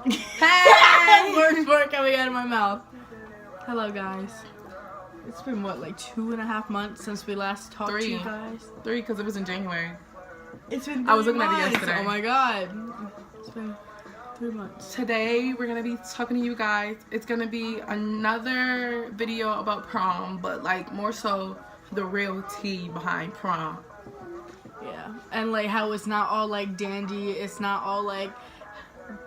Hey! Words coming out of my mouth. Hello, guys. It's been what, like 2.5 months since we last talked to you guys? 3, because it was in January. It's been 3 I was looking months. at it yesterday. Oh my god. It's been 3 months. Today, we're going to be talking to you guys. It's going to be another video about prom, but like more so the real tea behind prom. Yeah. And like how it's not all like dandy. It's not all like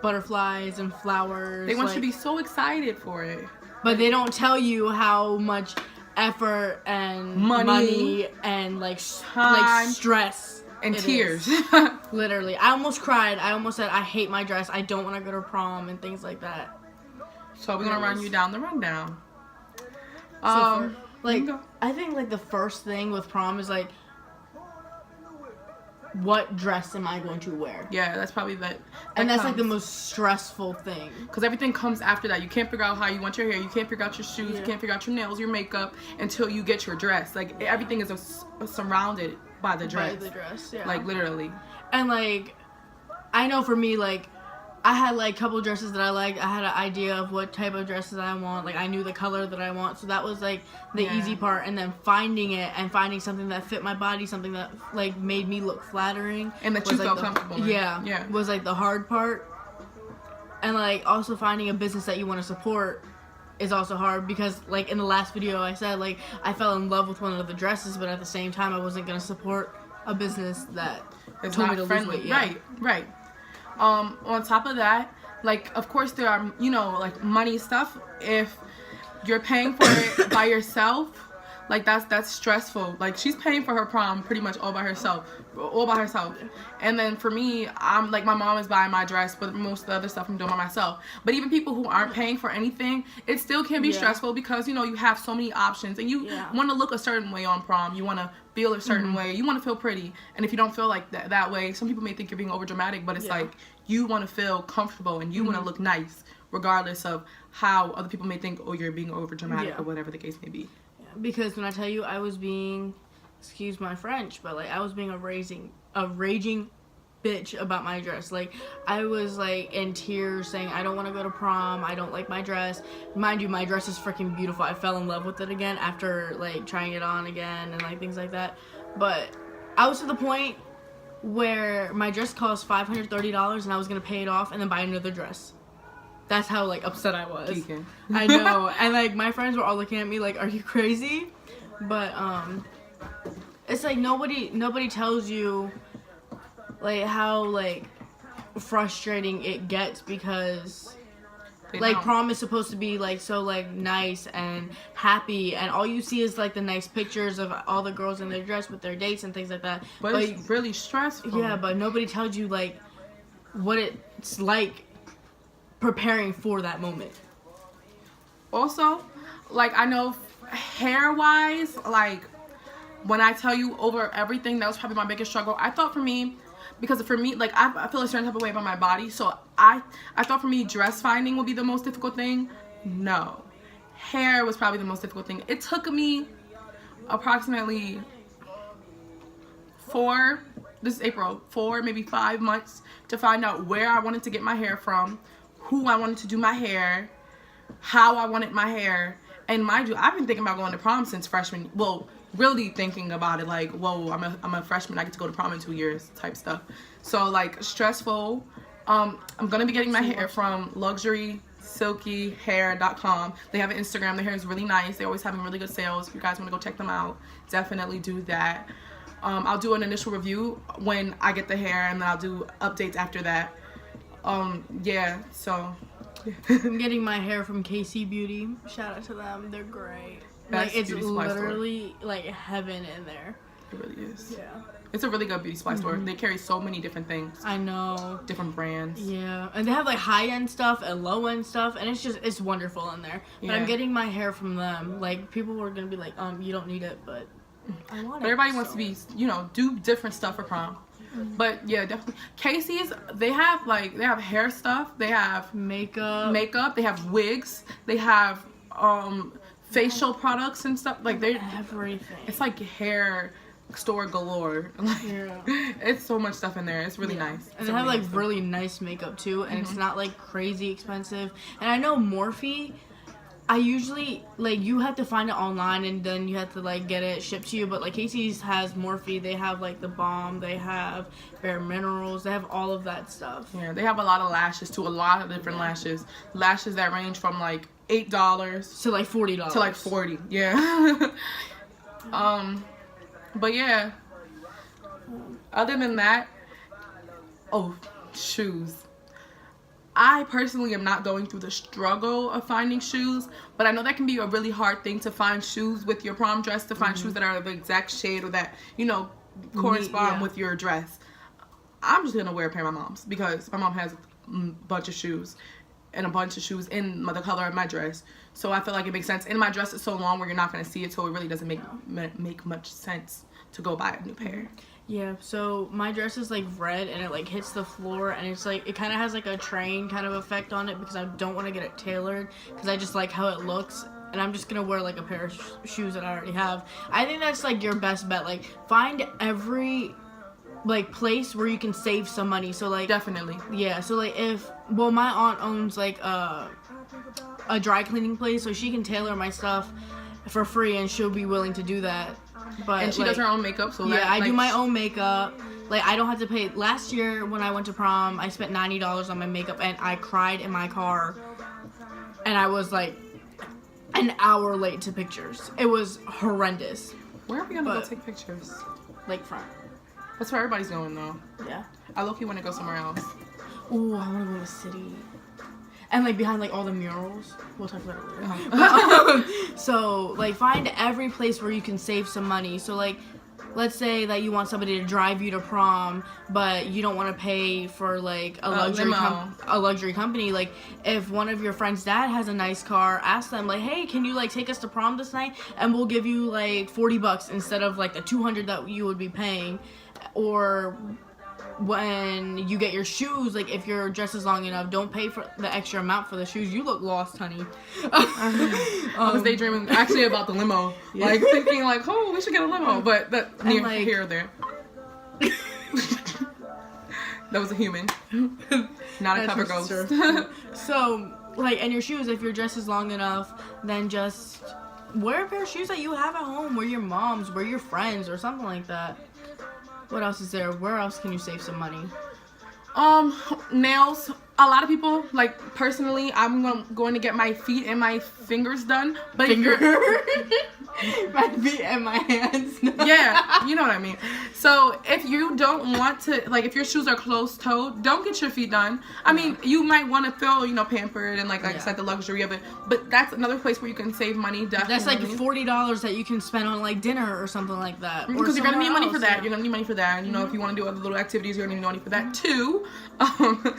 butterflies and flowers. They want you to be so excited for it. But they don't tell you how much effort and money and like time, stress and tears. Literally, I almost cried. I almost said I hate my dress. I don't want to go to prom and things like that. So we're gonna run you down the rundown. I think like the first thing with prom is like, what dress am I going to wear? Yeah, that's probably that and that's like the most stressful thing. Because everything comes after that. You can't figure out how you want your hair. You can't figure out your shoes. You can't figure out your nails, your makeup until you get your dress. Like everything is surrounded by the dress. By the dress, yeah. Like literally. And like, I know for me, like, I had like a couple dresses that I liked. I had an idea of what type of dresses I want. Like I knew the color that I want, so that was like the easy part. And then finding it and finding something that fit my body, something that like made me look flattering, and that you felt comfortable in. Yeah, was like the hard part. And like also finding a business that you want to support is also hard, because like in the last video I said like I fell in love with one of the dresses, but at the same time I wasn't gonna support a business that it's told not me to friendly. lose weight. Right. On top of that, like, of course there are, you know, like money stuff. If you're paying for it by yourself, like that's stressful. Like she's paying for her prom pretty much all by herself. And then for me, I'm like, my mom is buying my dress, but most of the other stuff I'm doing by myself. But even people who aren't paying for anything, it still can be stressful, because you know you have so many options, and you want to look a certain way on prom. You want to feel a certain way. You want to feel pretty. And if you don't feel like that way, some people may think you're being over dramatic, but it's like you want to feel comfortable and you want to look nice, regardless of how other people may think, oh, you're being over dramatic or whatever the case may be. Because when I tell you I was being, excuse my French, but like I was being a raging bitch about my dress. Like I was like in tears saying I don't want to go to prom, I don't like my dress. Mind you, my dress is freaking beautiful. I fell in love with it again after like trying it on again and like things like that. But I was to the point where my dress cost $530 and I was gonna pay it off and then buy another dress. That's how like upset I was. Geeking. I know. And like my friends were all looking at me like, are you crazy? But it's like nobody tells you like how like frustrating it gets, because prom is supposed to be like so like nice and happy, and all you see is like the nice pictures of all the girls in their dress with their dates and things like that. But it's really stressful. Yeah, but nobody tells you like what it's like preparing for that moment. Also, like I know hair wise, like when I tell you over everything, that was probably my biggest struggle. I thought for me, because for me, like I feel a certain type of way about my body, so I thought for me dress finding would be the most difficult thing. No, hair was probably the most difficult thing. It took me approximately 4, maybe 5 months to find out where I wanted to get my hair from, who I wanted to do my hair, how I wanted my hair. And mind you, I've been thinking about going to prom since freshman. Well, really thinking about it like, whoa, I'm a freshman, I get to go to prom in 2 years type stuff. So like stressful. I'm gonna be getting my hair from luxurysilkyhair.com. They have an Instagram. Their hair is really nice. They're always having really good sales. If you guys want to go check them out, definitely do that. I'll do an initial review when I get the hair, and then I'll do updates after that. Yeah, so I'm getting my hair from KC Beauty. Shout out to them. They're great. Best like it's beauty supply literally like heaven in there. It really is. Yeah. It's a really good beauty supply store. They carry so many different things. I know. Different brands. Yeah. And they have like high-end stuff and low-end stuff, and it's wonderful in there. But I'm getting my hair from them. Like people were going to be like, you don't need it, but I want it. Everybody wants to be, you know, do different stuff for prom. But yeah, definitely. Casey's, they have hair stuff, they have makeup, they have wigs, they have facial products and stuff. Like they everything. It's like hair store galore. Like, it's so much stuff in there. It's really nice. And they have like really nice makeup too, and it's not like crazy expensive. And I know Morphe, I usually like you have to find it online and then you have to like get it shipped to you. But like Casey's has Morphe, they have like the balm, they have Bare Minerals, they have all of that stuff. Yeah, they have a lot of lashes too. A lot of different lashes that range from like $8 to like $40 to like $40. Yeah. But yeah. Other than that, shoes. I personally am not going through the struggle of finding shoes, but I know that can be a really hard thing to find shoes with your prom dress, to find shoes that are the exact shade or that, you know, correspond with your dress. I'm just going to wear a pair of my mom's because my mom has a bunch of shoes and a bunch of shoes in the color of my dress. So I feel like it makes sense. And my dress is so long where you're not going to see it, so it really doesn't make much sense to go buy a new pair. Yeah, so my dress is like red and it like hits the floor and it's like it kind of has like a train kind of effect on it because I don't want to get it tailored because I just like how it looks, and I'm just gonna wear like a pair of shoes that I already have. I think that's like your best bet. Like find every like place where you can save some money. So like definitely, yeah. So like my aunt owns like a dry cleaning place, so she can tailor my stuff for free and she'll be willing to do that. But and she does her own makeup, so I do my own makeup. Like I don't have to pay. Last year when I went to prom, I spent $90 on my makeup and I cried in my car. And I was like an hour late to pictures. It was horrendous. Where are we gonna go take pictures? Lakefront. That's where everybody's going though. Yeah. I low-key want to go somewhere else. Ooh, I want to go to the city. And like behind like all the murals. We'll talk about it later. But, so like find every place where you can save some money. So like let's say that you want somebody to drive you to prom, but you don't want to pay for like a luxury company. Like if one of your friends' dad has a nice car, ask them like, hey, can you like take us to prom this night? And we'll give you like $40 instead of like the $200 that you would be paying. Or when you get your shoes, like if your dress is long enough, don't pay for the extra amount for the shoes. You look lost, honey. I was daydreaming actually about the limo, like thinking like, oh, we should get a limo, but that here or there. That was a human, not a cover ghost. So like, and your shoes, if your dress is long enough, then just wear a pair of shoes that you have at home, wear your mom's, wear your friends, or something like that. What else is there? Where else can you save some money? Nails. A lot of people, like personally, I'm going to get my feet and my fingers done. But my feet and my hands. Yeah, you know what I mean. So if you don't want to, like if your shoes are closed-toed, don't get your feet done. I mean, you might want to feel, pampered and like I said, the luxury of it. But that's another place where you can save money. Definitely. That's like $40 that you can spend on like dinner or something like that. Because you're gonna need money for that. You're gonna need money for that. And, if you want to do other little activities, you're gonna need money for that too.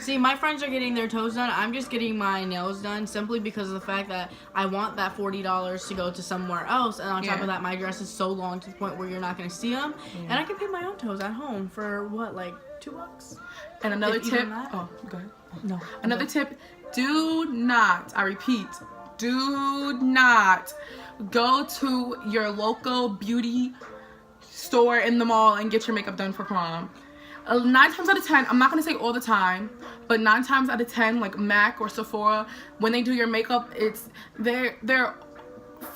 See, my friends are getting their toes done. I'm just getting my nails done simply because of the fact that I want that $40 to go to somewhere else. And on top of that, my dress is so long to the point where you're not going to see them. And I can paint my own toes at home for what, like $2? And another tip. Oh, go ahead. No. Another tip. Do not, I repeat, do not go to your local beauty store in the mall and get your makeup done for prom. 9 times out of 10, I'm not going to say all the time, but 9 times out of 10, like MAC or Sephora, when they do your makeup,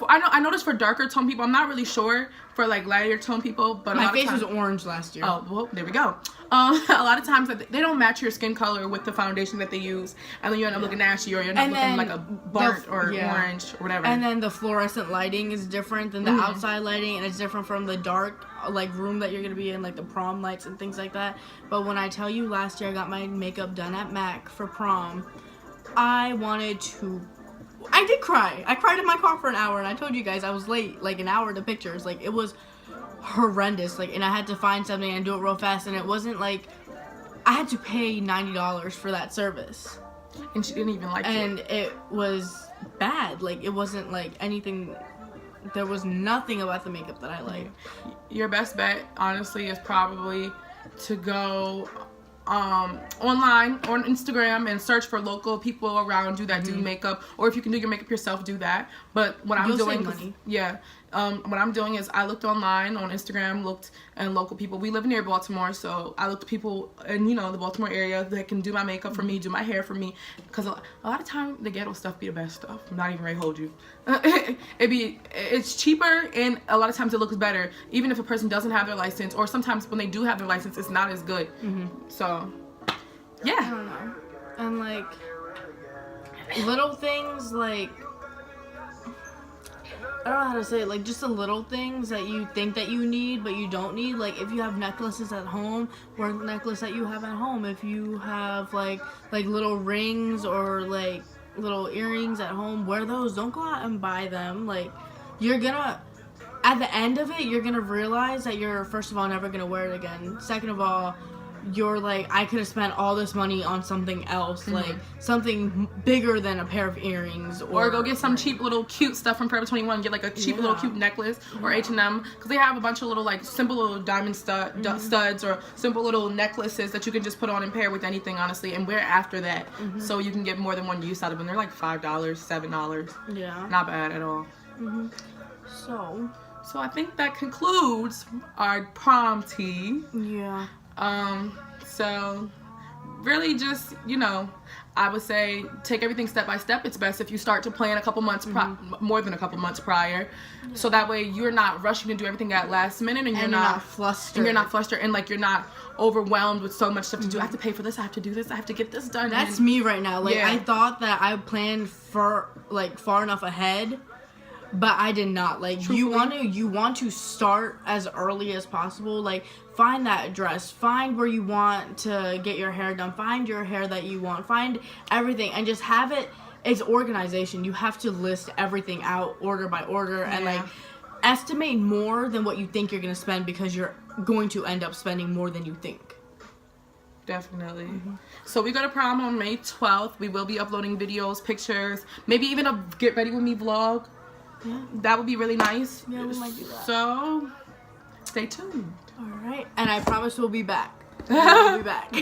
I noticed for darker tone people, I'm not really sure for like lighter tone people, but my face was orange last year. Oh, well, there we go. A lot of times they don't match your skin color with the foundation that they use, and then you end up looking ashy, or you end up looking like a burnt or orange or whatever. And then the fluorescent lighting is different than the outside lighting, and it's different from the dark like room that you're gonna be in, like the prom lights and things like that. But when I tell you last year I got my makeup done at MAC for prom, I did cry. I cried in my car for an hour, and I told you guys I was late like an hour to pictures. Like it was horrendous. Like, and I had to find something and do it real fast, and it wasn't like I had to pay $90 for that service. And she didn't even like it. And it was bad. Like it wasn't like anything. There was nothing about the makeup that I liked. Your best bet, honestly, is probably to go online or on Instagram and search for local people around you that do makeup, or if you can do your makeup yourself, do that. But what I'm doing, what I'm doing is I looked online on Instagram, looked and local people. We live near Baltimore, so I looked at people in, you know, the Baltimore area that can do my makeup for me, do my hair for me. Because a lot of time the ghetto stuff be the best stuff. I'm not even ready to hold you. It's cheaper, and a lot of times it looks better, even if a person doesn't have their license, or sometimes when they do have their license, it's not as good. So, yeah. I don't know. And like little things, like I don't know how to say it, like just the little things that you think that you need but you don't need. Like if you have necklaces at home, wear the necklace that you have at home. If you have like little rings or like little earrings at home, wear those. Don't go out and buy them. Like you're gonna, at the end of it, you're gonna realize that you're, first of all, never gonna wear it again. Second of all, you're like, I could have spent all this money on something else, like something bigger than a pair of earrings, or go get some cheap little cute stuff from Forever 21. Get like a cheap little cute necklace, or H&M, because they have a bunch of little like simple little diamond studs or simple little necklaces that you can just put on and pair with anything, honestly, and wear after that, so you can get more than one use out of them. They're like $5, $7. Yeah, not bad at all. So I think that concludes our prom tea. Yeah. So really just, you know, I would say take everything step by step. It's best if you start to plan a couple months, more than a couple months prior, so that way you're not rushing to do everything at last minute, and you're not flustered. And you're not flustered, and like you're not overwhelmed with so much stuff to do. I have to pay for this. I have to do this. I have to get this done. That's me right now. Like I thought that I planned for like far enough ahead, but I did not. Like truthfully, you want to start as early as possible. Like find that dress, find where you want to get your hair done, find your hair that you want, find everything, and just have it. It's organization. You have to list everything out order by order, and like estimate more than what you think you're gonna spend, because you're going to end up spending more than you think. Definitely. So we go to prom on May 12th. We will be uploading videos, pictures, maybe even a get ready with me vlog. Yeah, that would be really nice. Yeah, we might do that. So, stay tuned. All right, and I promise we'll be back. We'll be back.